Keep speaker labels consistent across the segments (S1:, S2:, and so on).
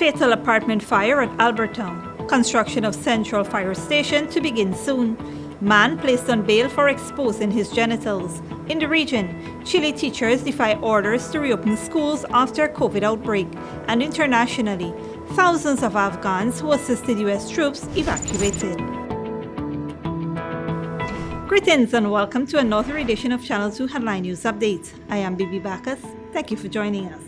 S1: Fatal apartment fire at ALBERTTOWN. Construction of central fire station to begin soon. Man placed on bail for exposing his genitals. In the region, Chile teachers defy orders to reopen schools after COVID outbreak. And internationally, thousands of Afghans who assisted U.S. troops evacuated. Greetings and welcome to another edition of Channel 2 Headline News Update. I am Bibi Bacchus. Thank you for joining us.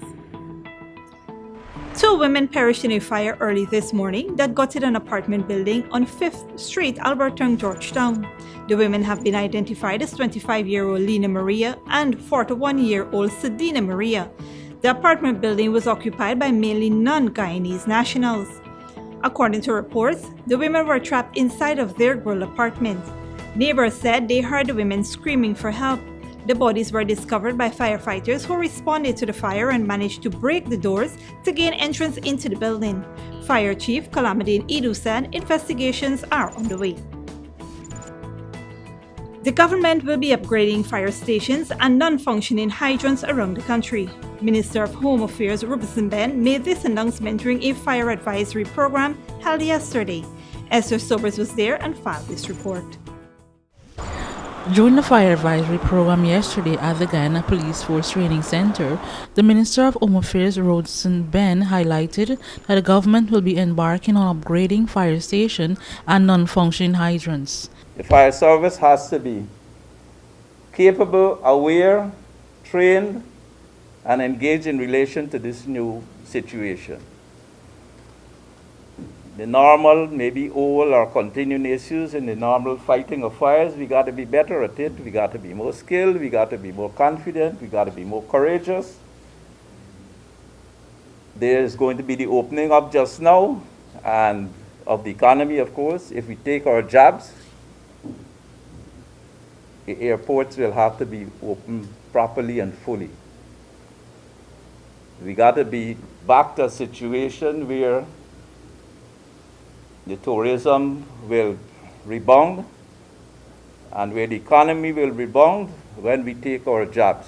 S1: 2 women perished in a fire early this morning that gutted an apartment building on 5th Street, ALBERTTOWN, Georgetown. The women have been identified as 25-year-old Lena Maria and 41-year-old Sedina Maria. The apartment building was occupied by mainly non-Guyanese nationals. According to reports, the women were trapped inside of their girl apartment. Neighbors said they heard the women screaming for help. The bodies were discovered by firefighters who responded to the fire and managed to break the doors to gain entrance into the building. Fire Chief Kalamadin Idu said investigations are underway. The government will be upgrading fire stations and non-functioning hydrants around the country. Minister of Home Affairs Robertson Ben made this announcement during a fire advisory program held yesterday. Esther Sobers was there and filed this report.
S2: During the fire advisory program yesterday at the Guyana Police Force Training Center, the Minister of Home Affairs Robertson Ben highlighted that the government will be embarking on upgrading fire station and non-functioning hydrants.
S3: The fire service has to be capable, aware, trained, and engaged in relation to this new situation. The normal, maybe old or continuing issues in the normal fighting of fires, we got to be better at it. We got to be more skilled. We got to be more confident. We got to be more courageous. There's going to be the opening up just now, and of the economy, of course. If we take our jobs, the airports will have to be open properly and fully. We got to be back to a situation where the tourism will rebound and where the economy will rebound when we take our jobs.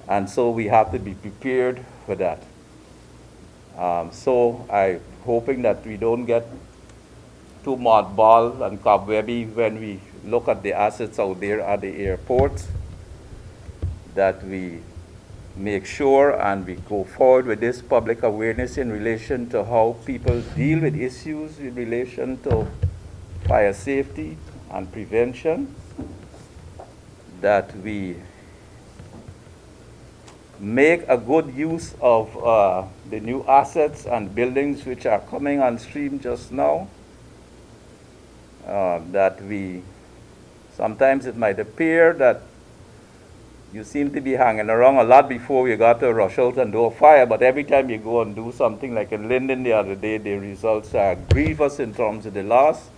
S3: And so we have to be prepared for that. So I'm hoping that we don't get too mothballed and cobwebby when we look at the assets out there at the airports, that we make sure and we go forward with this public awareness in relation to how people deal with issues in relation to fire safety and prevention, that we make a good use of the new assets and buildings which are coming on stream just now, that we, sometimes it might appear that you seem to be hanging around a lot before you got to rush out and do a fire, but every time you go and do something like in Linden the other day, the results are grievous in terms of the loss.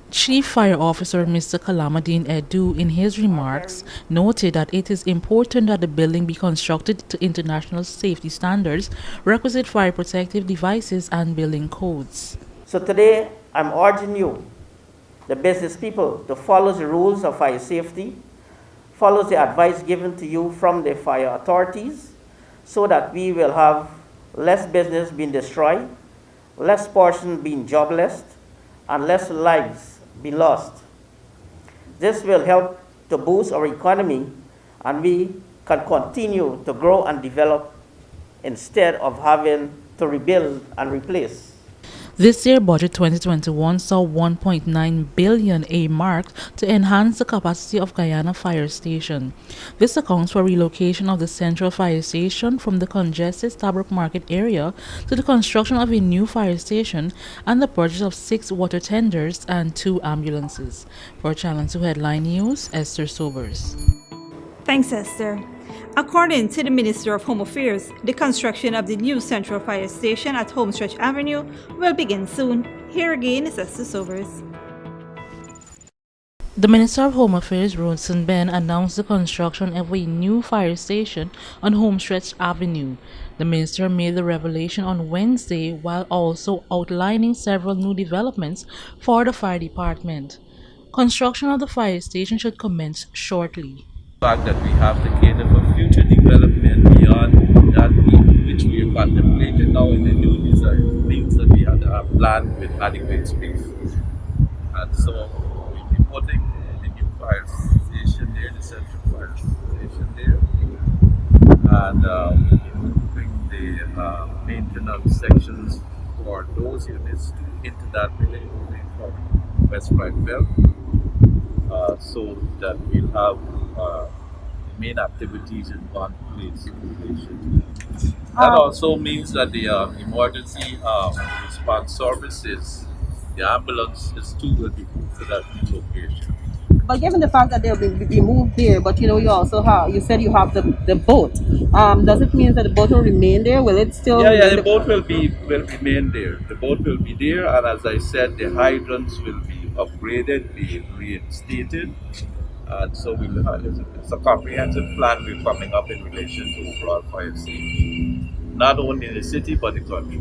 S2: Chief Fire Officer Mr. Kalamadin Edu, in his remarks, noted that it is important that the building be constructed to international safety standards, requisite fire protective devices, and building codes.
S4: So today, I'm urging you, the business people, to follow the rules of fire safety, follow the advice given to you from the fire authorities, so that we will have less business being destroyed, less person being jobless, and less lives being lost. This will help to boost our economy, and we can continue to grow and develop instead of having to rebuild and replace.
S2: This year budget 2021 saw 1.9 billion earmarked to enhance the capacity of Guyana Fire Station. This accounts for relocation of the central fire station from the congested Stabroek Market area to the construction of a new fire station and the purchase of 6 water tenders and 2 ambulances. For Channel 2 Headline News, Esther Sobers.
S1: Thanks, Esther. According to the Minister of Home Affairs, the construction of the new Central Fire Station at Homestretch Avenue will begin soon. Here again is Esther Sobers.
S2: The Minister of Home Affairs, Robertson Ben, announced the construction of a new fire station on Homestretch Avenue. The minister made the revelation on Wednesday while also outlining several new developments for the fire department. Construction of the fire station should commence shortly.
S3: The fact that we have to cater for future development beyond that which we are contemplated now in the new design means that we have to have land with adequate space. And so we'll be putting the new fire station there, the central fire station there, and we'll be moving the maintenance sections for those units into that building, moving from West Blytheville, so that we'll have the main activities in one place in relation to that. That also means that the emergency response services, the ambulances too, will be moved to that new location.
S5: But given the fact that they'll be moved there, but you also have, you said you have the boat. Does it mean that the boat will remain there? Will it still?
S3: Yeah, the boat will remain there. The boat will be there, and as I said, the hydrants will be upgraded, be reinstated, and so it's a comprehensive plan we're coming up in relation to overall fire safety, not only in the city but the country.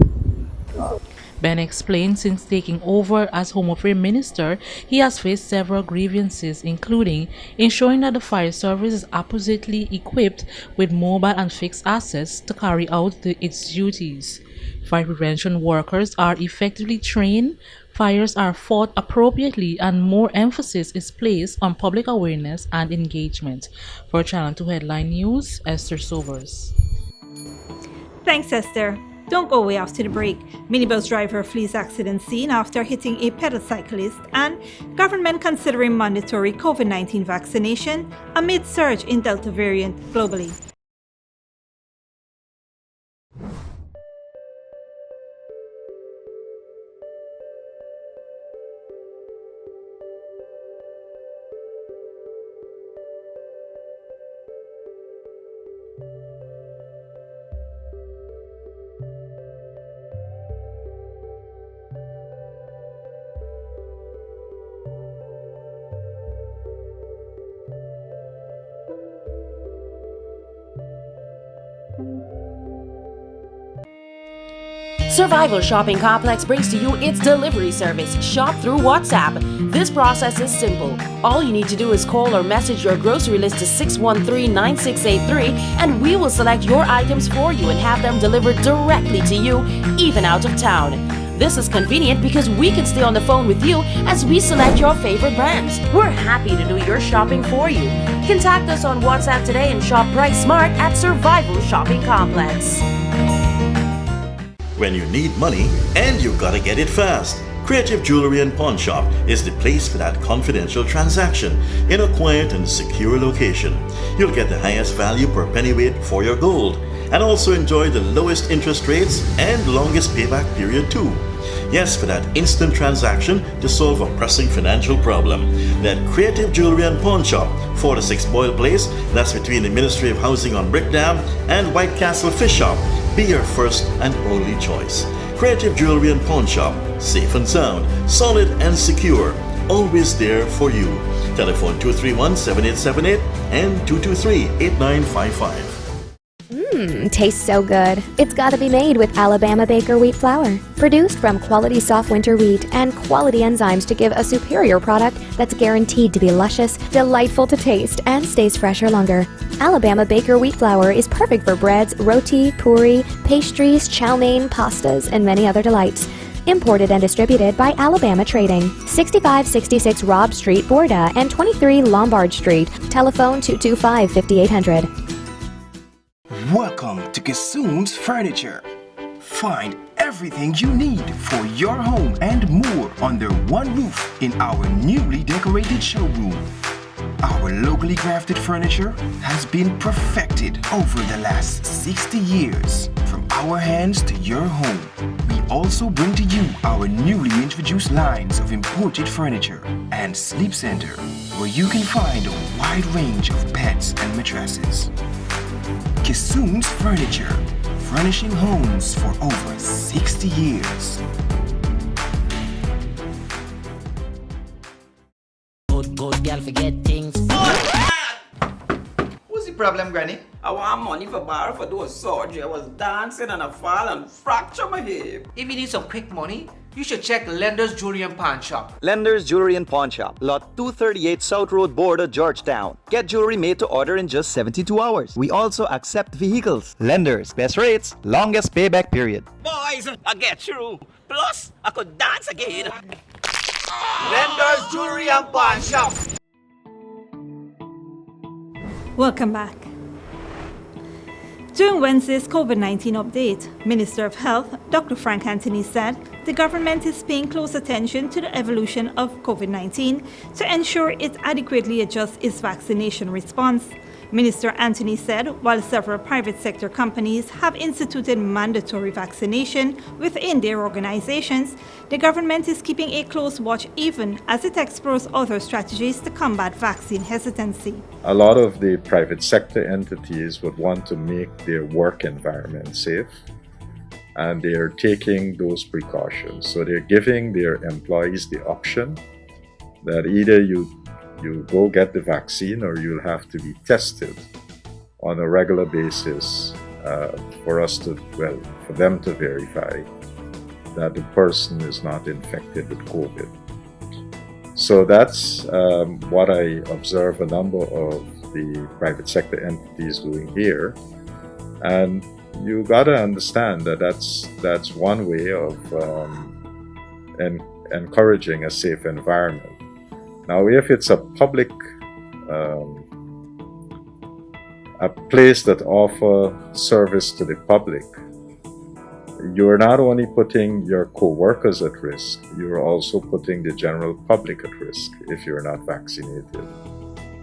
S2: Ben explained since taking over as Home Affairs Minister, he has faced several grievances, including ensuring that the fire service is appositely equipped with mobile and fixed assets to carry out its duties. Fire prevention workers are effectively trained, fires are fought appropriately, and more emphasis is placed on public awareness and engagement. For Channel 2 Headline News, Esther Sobers.
S1: Thanks, Esther. Don't go away after the break. Minibus driver flees accident scene after hitting a pedocyclist, and government considering mandatory COVID-19 vaccination amid surge in Delta variant globally.
S6: Survival Shopping Complex brings to you its delivery service, Shop Through WhatsApp. This process is simple. All you need to do is call or message your grocery list to 613-9683 and we will select your items for you and have them delivered directly to you, even out of town. This is convenient because we can stay on the phone with you as we select your favorite brands. We're happy to do your shopping for you. Contact us on WhatsApp today and shop price smart at Survival Shopping Complex.
S7: When you need money and you gotta get it fast, Creative Jewelry and Pawn Shop is the place for that confidential transaction in a quiet and secure location. You'll get the highest value per pennyweight for your gold and also enjoy the lowest interest rates and longest payback period too. Yes, for that instant transaction to solve a pressing financial problem. That Creative Jewelry and Pawn Shop, 46 Boyle Place, that's between the Ministry of Housing on Brick Dam and White Castle Fish Shop. Be your first and only choice. Creative Jewelry and Pawn Shop, safe and sound, solid and secure, always there for you. Telephone 231-7878 and 223-8955.
S8: Tastes so good. It's got to be made with Alabama Baker wheat flour. Produced from quality soft winter wheat and quality enzymes to give a superior product that's guaranteed to be luscious, delightful to taste, and stays fresher longer. Alabama Baker wheat flour is perfect for breads, roti, puri, pastries, chow mein, pastas, and many other delights. Imported and distributed by Alabama Trading. 6566 Robb Street, Borda, and 23 Lombard Street. Telephone 225-5800.
S9: Welcome to Kissoon's Furniture. Find everything you need for your home and more under one roof in our newly decorated showroom. Our locally crafted furniture has been perfected over the last 60 years. From our hands to your home. We also bring to you our newly introduced lines of imported furniture and sleep center, where you can find a wide range of beds and mattresses. Kissoon's Furniture, furnishing homes for over 60 years.
S10: Good girl forget things.
S11: What's the problem, Granny?
S10: I want money for borrow for those surgery. I was dancing and I fall and fracture my hip.
S11: If you need some quick money, you should check Lender's Jewelry and Pawn Shop.
S12: Lender's Jewelry and Pawn Shop, Lot 238 South Road Border, Georgetown. Get jewelry made to order in just 72 hours. We also accept vehicles. Lender's, best rates, longest payback period.
S10: Boys, I get through. Plus, I could dance again.
S11: Lender's Jewelry and Pawn Shop.
S1: Welcome back. During Wednesday's COVID-19 update, Minister of Health, Dr. Frank Anthony said the government is paying close attention to the evolution of COVID-19 to ensure it adequately adjusts its vaccination response. Minister Anthony said while several private sector companies have instituted mandatory vaccination within their organizations, the government is keeping a close watch even as it explores other strategies to combat vaccine hesitancy.
S13: A lot of the private sector entities would want to make their work environment safe, and they are taking those precautions. So they're giving their employees the option that either you go get the vaccine or you'll have to be tested on a regular basis for them to verify that the person is not infected with COVID. So that's what I observe a number of the private sector entities doing here. And you gotta understand that that's one way of encouraging a safe environment. Now, if it's a public, a place that offers service to the public, you're not only putting your co-workers at risk, you're also putting the general public at risk if you're not vaccinated.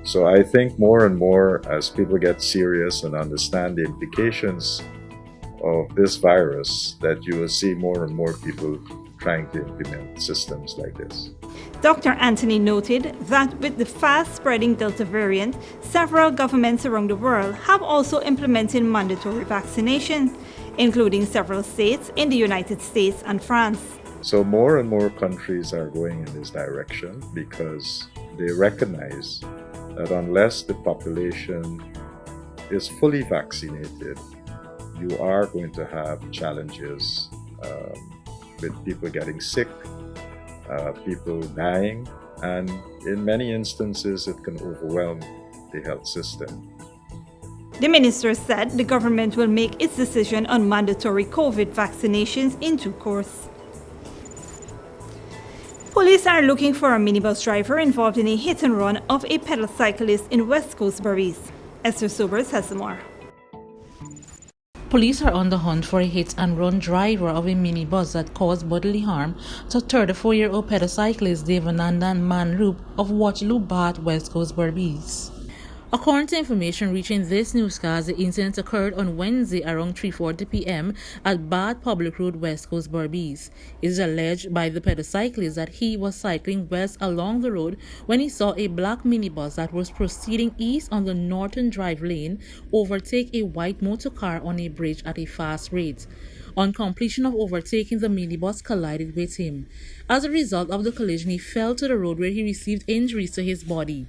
S13: So I think more and more as people get serious and understand the implications of this virus, that you will see more and more people trying to implement systems like this.
S1: Dr. Anthony noted that with the fast-spreading Delta variant, several governments around the world have also implemented mandatory vaccination, including several states in the United States and France.
S13: So more and more countries are going in this direction because they recognize that unless the population is fully vaccinated, you are going to have challenges with people getting sick, people dying, and in many instances it can overwhelm the health system.
S1: The minister said the government will make its decision on mandatory COVID vaccinations in due course. Police are looking for a minibus driver involved in a hit and run of a pedal cyclist in West Coast Berries. Esther Sobers has more.
S2: Police are on the hunt for a hit-and-run driver of a minibus that caused bodily harm to 34-year-old pedocyclist Devanandan Manroop of Waterloo, Bath, West Coast Berbice. According to information reaching this newscast, the incident occurred on Wednesday around 3:40 p.m. at Bath Public Road, West Coast Berbice. It is alleged by the pedocyclist that he was cycling west along the road when he saw a black minibus that was proceeding east on the Norton Drive lane overtake a white motor car on a bridge at a fast rate. On completion of overtaking, the minibus collided with him. As a result of the collision, he fell to the road where he received injuries to his body.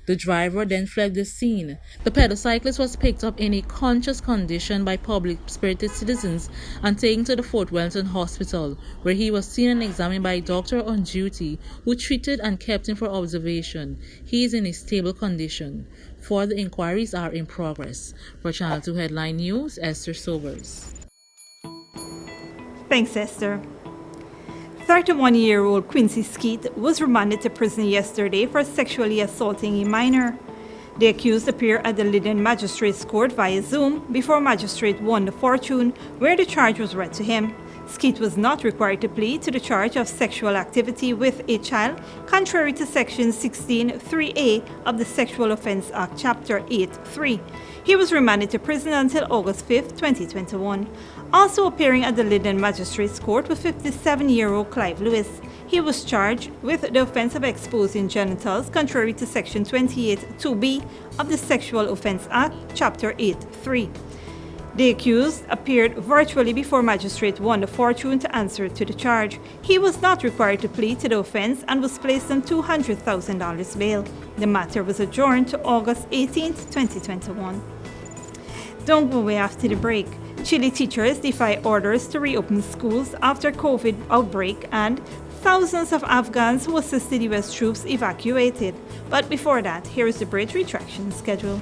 S2: The driver then fled the scene. The pedocyclist was picked up in a conscious condition by public-spirited citizens and taken to the Fort Wellington Hospital, where he was seen and examined by a doctor on duty, who treated and kept him for observation. He is in a stable condition. Further inquiries are in progress. For Channel 2 Headline News, Esther Sobers.
S1: Thanks, Esther. 31-year-old Quincy Skeet was remanded to prison yesterday for sexually assaulting a minor. The accused appeared at the Linden Magistrates Court via Zoom before Magistrate Wanda Fortune, where the charge was read to him. Skeet was not required to plead to the charge of sexual activity with a child, contrary to Section 16(3)(a) of the Sexual Offense Act, Chapter 8(3). He was remanded to prison until August 5, 2021. Also appearing at the Linden Magistrates Court was 57-year-old Clive Lewis. He was charged with the offense of exposing genitals, contrary to Section 28(2)(b) of the Sexual Offense Act, Chapter 8(3). The accused appeared virtually before Magistrate Wanda Fortune to answer to the charge. He was not required to plead to the offense and was placed on $200,000 bail. The matter was adjourned to August 18, 2021. Don't go away after the break. Chile teachers defy orders to reopen schools after COVID outbreak, and thousands of Afghans who assisted U.S. troops evacuated. But before that, here is the bridge retraction schedule.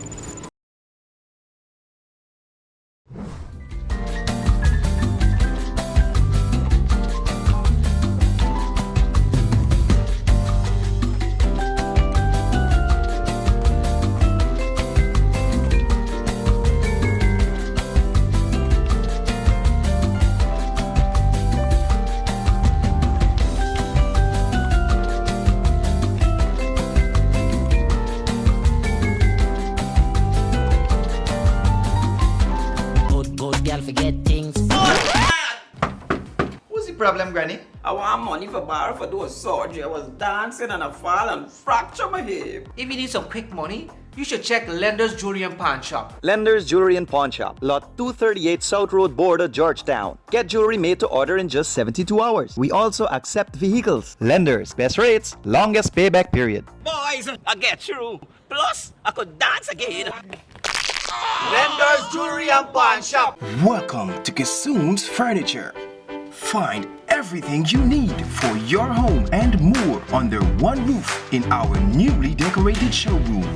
S10: Problem, Granny? I want money for borrow for those surgery. I was dancing and I fall and fracture my hip.
S11: If you need some quick money, you should check Lender's Jewelry and Pawn Shop.
S12: Lender's Jewelry and Pawn Shop, lot 238 South Road Border, Georgetown. Get jewelry made to order in just 72 hours. We also accept vehicles. Lenders, best rates, longest payback period.
S10: Boys, I get through. Plus, I could dance again. Lender's Jewelry and Pawn Shop.
S9: Welcome to Kissoon's Furniture. Find everything you need for your home and more under one roof in our newly decorated showroom.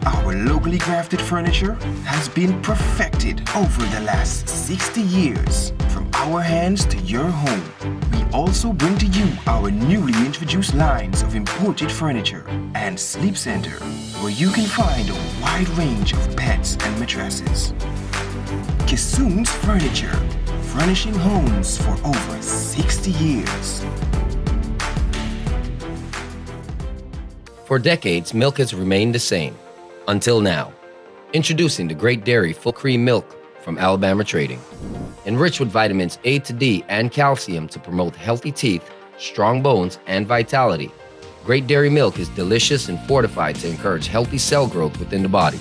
S9: Our locally crafted furniture has been perfected over the last 60 years. From our hands to your home, we also bring to you our newly introduced lines of imported furniture and sleep center, where you can find a wide range of beds and mattresses. Kissoon's Furniture, furnishing homes for over 60 years.
S14: For decades, milk has remained the same. Until now. Introducing the Great Dairy Full Cream Milk from Alabama Trading. Enriched with vitamins A to D and calcium to promote healthy teeth, strong bones, and vitality. Great Dairy Milk is delicious and fortified to encourage healthy cell growth within the body.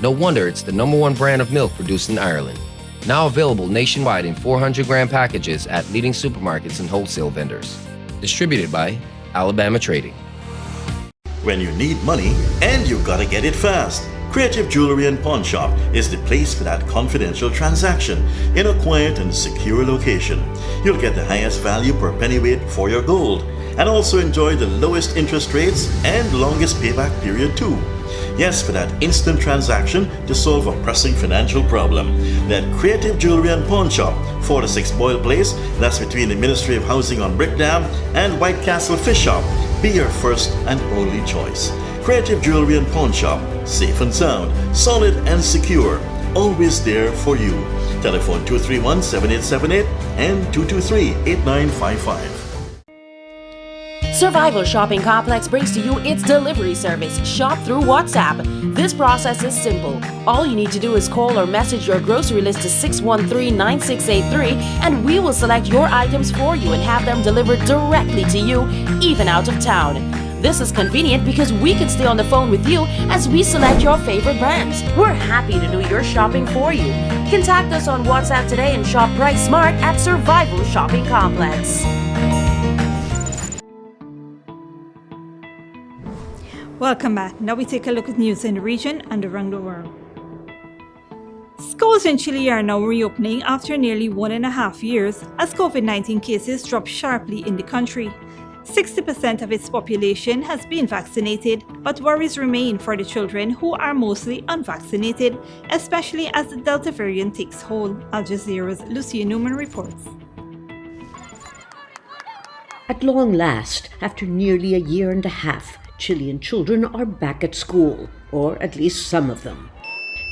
S14: No wonder it's the #1 brand of milk produced in Ireland. Now available nationwide in 400-gram packages at leading supermarkets and wholesale vendors. Distributed by Alabama Trading.
S7: When you need money and you gotta get it fast, Creative Jewelry and Pawn Shop is the place for that confidential transaction in a quiet and secure location. You'll get the highest value per pennyweight for your gold and also enjoy the lowest interest rates and longest payback period too. Yes, for that instant transaction to solve a pressing financial problem. That Creative Jewelry and Pawn Shop, 46 Boyle Place, that's between the Ministry of Housing on Brick Dam and White Castle Fish Shop. Be your first and only choice. Creative Jewelry and Pawn Shop, safe and sound, solid and secure, always there for you. Telephone 231-7878 and 223-8955.
S6: Survival Shopping Complex brings to you its delivery service, Shop Through WhatsApp. This process is simple. All you need to do is call or message your grocery list to 613-9683 and we will select your items for you and have them delivered directly to you, even out of town. This is convenient because we can stay on the phone with you as we select your favorite brands. We're happy to do your shopping for you. Contact us on WhatsApp today and shop Price Smart at Survival Shopping Complex.
S1: Welcome back. Now we take a look at news in the region and around the world. Schools in Chile are now reopening after nearly 1.5 years as COVID-19 cases dropped sharply in the country. 60% of its population has been vaccinated, but worries remain for the children who are mostly unvaccinated, especially as the Delta variant takes hold. Al Jazeera's Lucia Newman reports.
S15: At long last, after nearly a year and a half, Chilean children are back at school, or at least some of them.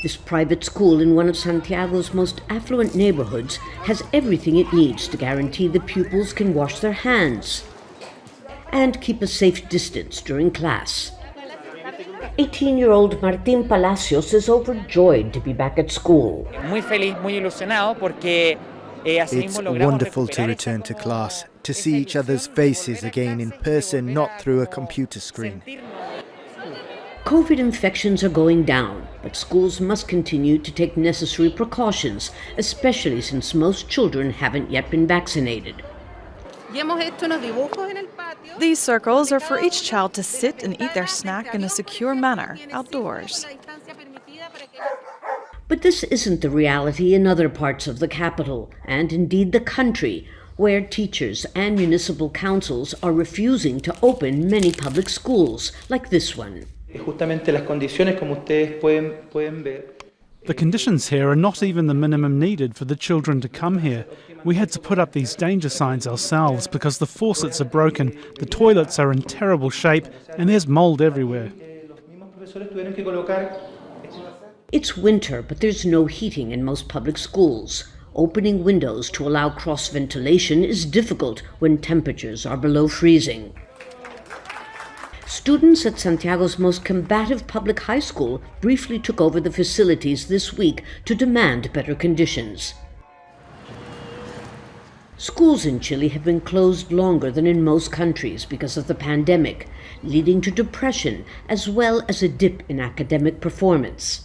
S15: This private school in one of Santiago's most affluent neighborhoods has everything it needs to guarantee the pupils can wash their hands and keep a safe distance during class. 18-year-old Martín Palacios is overjoyed to be back at school.
S16: Muy feliz, muy ilusionado porque
S17: It's wonderful to return to class, to see each other's faces again in person, not through a computer screen.
S15: COVID infections are going down, but schools must continue to take necessary precautions, especially since most children haven't yet been vaccinated.
S18: These circles are for each child to sit and eat their snack in a secure manner, outdoors.
S15: But this isn't the reality in other parts of the capital, and indeed the country, where teachers and municipal councils are refusing to open many public schools, like this one.
S19: The conditions here are not even the minimum needed for the children to come here. We had to put up these danger signs ourselves because the faucets are broken, the toilets are in terrible shape, and there's mold everywhere.
S15: It's winter, but there's no heating in most public schools. Opening windows to allow cross-ventilation is difficult when temperatures are below freezing. Students at Santiago's most combative public high school briefly took over the facilities this week to demand better conditions. Schools in Chile have been closed longer than in most countries because of the pandemic, leading to depression as well as a dip in academic performance.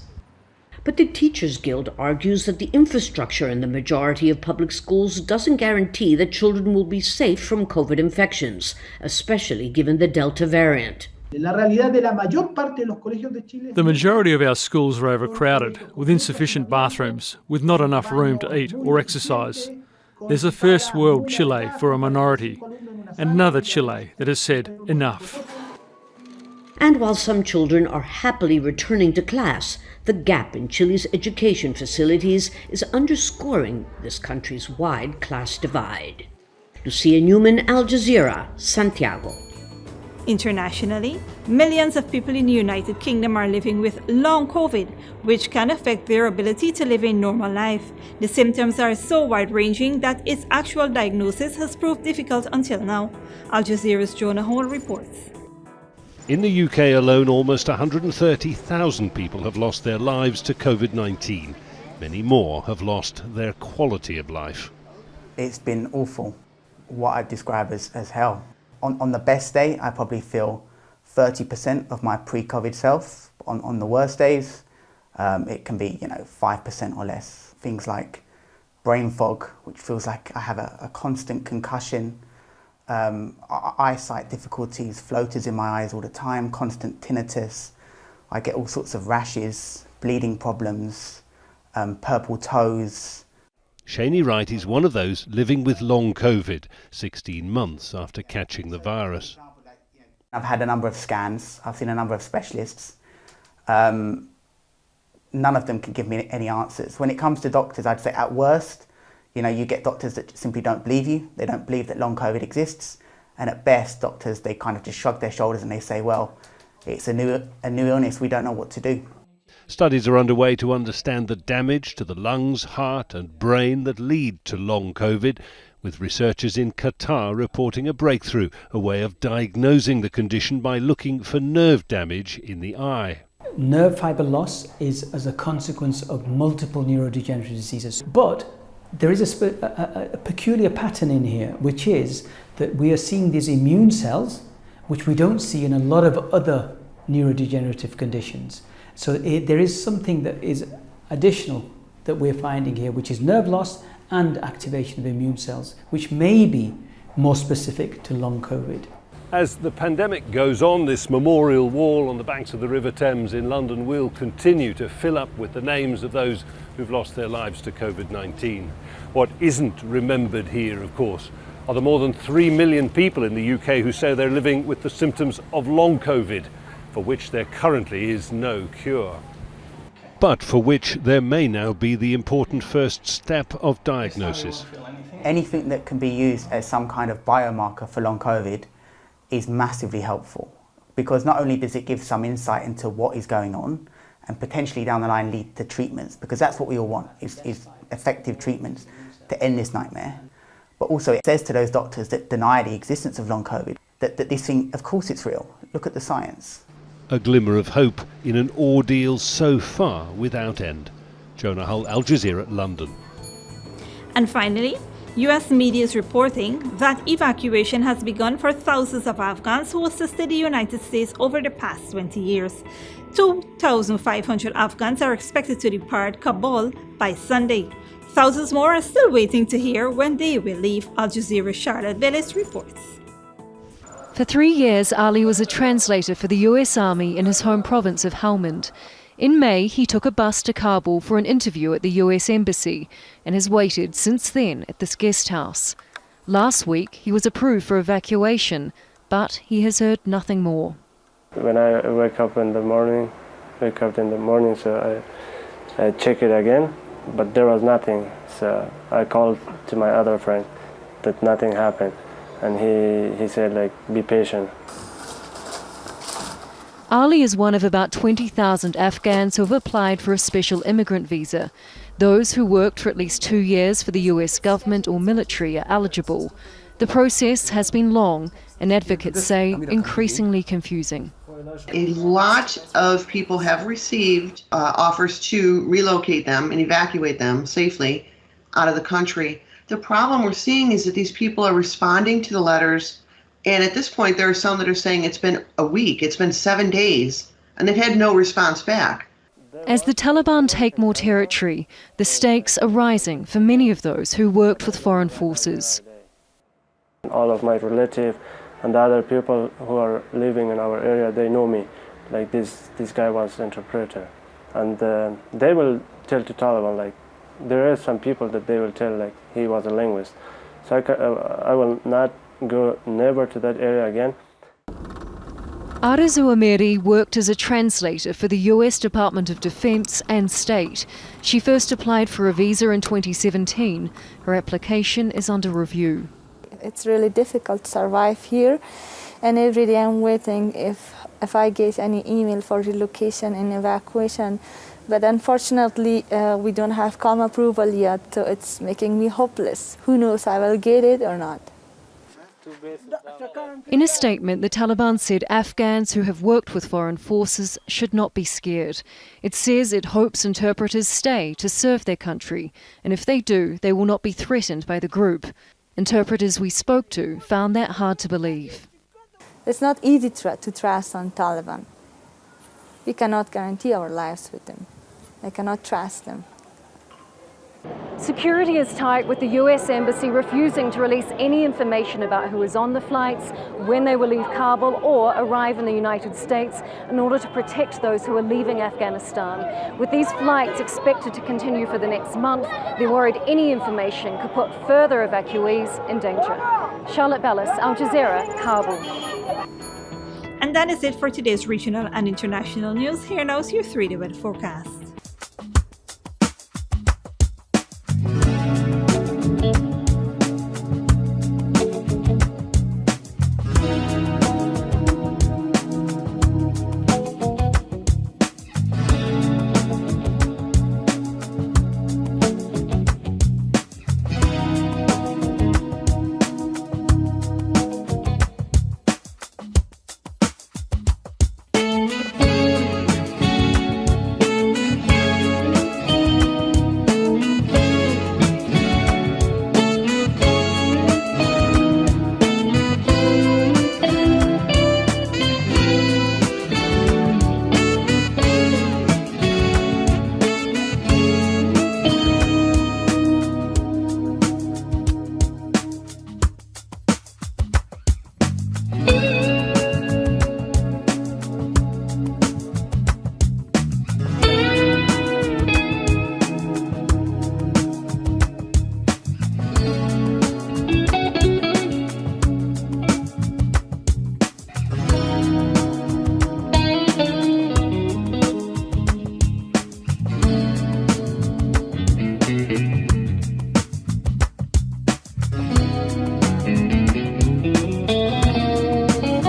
S15: But the Teachers Guild argues that the infrastructure in the majority of public schools doesn't guarantee that children will be safe from COVID infections, especially given the Delta variant.
S20: The majority of our schools are overcrowded, with insufficient bathrooms, with not enough room to eat or exercise. There's a first world Chile for a minority, and another Chile that has said enough.
S15: And while some children are happily returning to class, the gap in Chile's education facilities is underscoring this country's wide class divide. Lucia Newman, Al Jazeera, Santiago.
S1: Internationally, millions of people in the United Kingdom are living with long COVID, which can affect their ability to live a normal life. The symptoms are so wide-ranging that its actual diagnosis has proved difficult until now. Al Jazeera's Jonah Hall reports.
S21: In the UK alone, almost 130,000 people have lost their lives to COVID-19. Many more have lost their quality of life.
S22: It's been awful, what I'd describe as hell. On the best day, I probably feel 30% of my pre-COVID self. On the worst days, it can be 5% or less. Things like brain fog, which feels like I have a constant concussion. Eyesight difficulties, floaters in my eyes all the time, constant tinnitus. I get all sorts of rashes, bleeding problems, purple toes.
S21: Shani Wright is one of those living with long COVID, 16 months after catching the virus.
S22: I've had a number of scans, I've seen a number of specialists. None of them can give me any answers. When it comes to doctors, I'd say at worst, you get doctors that simply don't believe you. They don't believe that long COVID exists. And at best, doctors, they kind of just shrug their shoulders and they say, well, it's a new illness, we don't know what to do.
S21: Studies are underway to understand the damage to the lungs, heart and brain that lead to long COVID, with researchers in Qatar reporting a breakthrough, a way of diagnosing the condition by looking for nerve damage in the eye.
S23: Nerve fibre loss is as a consequence of multiple neurodegenerative diseases, but there is a peculiar pattern in here, which is that we are seeing these immune cells, which we don't see in a lot of other neurodegenerative conditions. So there is something that is additional that we're finding here, which is nerve loss and activation of immune cells, which may be more specific to long COVID.
S21: As the pandemic goes on, this memorial wall on the banks of the River Thames in London will continue to fill up with the names of those who've lost their lives to COVID-19. What isn't remembered here, of course, are the more than 3 million people in the UK who say they're living with the symptoms of long COVID, for which there currently is no cure. But for which there may now be the important first step of diagnosis.
S22: Anything that can be used as some kind of biomarker for long COVID is massively helpful, because not only does it give some insight into what is going on and potentially down the line lead to treatments, because that's what we all want, is effective treatments to end this nightmare. But also it says to those doctors that deny the existence of long COVID that this thing, of course it's real. Look at the science.
S21: A glimmer of hope in an ordeal so far without end. Jonah Hull, Al Jazeera, London.
S1: And finally, US media is reporting that evacuation has begun for thousands of Afghans who assisted the United States over the past 20 years. 2,500 Afghans are expected to depart Kabul by Sunday. Thousands more are still waiting to hear when they will leave. Al Jazeera's Charlotte Bellis reports.
S24: For 3 years, Ali was a translator for the US Army in his home province of Helmand.
S3: In May, he took a bus to Kabul for an interview at the US Embassy and has waited since then at this guest house. Last week, he was approved for evacuation, but he has heard nothing more.
S4: When I wake up in the morning, so I check it again, but there was nothing. So I called to my other friend that nothing happened, and he said, like, be patient.
S3: Ali is one of about 20,000 Afghans who have applied for a special immigrant visa. Those who worked for at least 2 years for the US government or military are eligible. The process has been long and advocates say increasingly confusing.
S5: A lot of people have received offers to relocate them and evacuate them safely out of the country. The problem we're seeing is that these people are responding to the letters, and at this point there are some that are saying it's been a week, it's been 7 days, and they've had no response back.
S3: As the Taliban take more territory, the stakes are rising for many of those who worked with foreign forces.
S4: All of my relatives and the other people who are living in our area, they know me. Like this guy was interpreter, and they will tell to Taliban, like, there are some people that they will tell, like, he was a linguist. So I will not go never to that area again.
S3: Arzu Amiri worked as a translator for the US Department of Defense and State. She first applied for a visa in 2017. Her application is under review.
S24: It's really difficult to survive here, and every day I'm waiting if I get any email for relocation and evacuation. But unfortunately, we don't have calm approval yet, so it's making me hopeless. Who knows, I will get it or not.
S3: In a statement, the Taliban said Afghans who have worked with foreign forces should not be scared. It says it hopes interpreters stay to serve their country, and if they do, they will not be threatened by the group. Interpreters we spoke to found that hard to believe.
S24: It's not easy to trust on Taliban. We cannot guarantee our lives with them. I cannot trust them.
S3: Security is tight, with the US Embassy refusing to release any information about who is on the flights, when they will leave Kabul or arrive in the United States, in order to protect those who are leaving Afghanistan. With these flights expected to continue for the next month, they're worried any information could put further evacuees in danger. Charlotte Bellis, Al Jazeera, Kabul.
S1: And that is it for today's regional and international news. Here now is your 3-day weather forecast.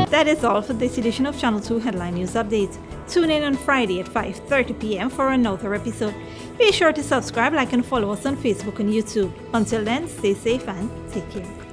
S1: That is all for this edition of Channel 2 Headline News Update. Tune in on Friday at 5:30 p.m. for another episode. Be sure to subscribe, like and follow us on Facebook and YouTube. Until then, stay safe and take care.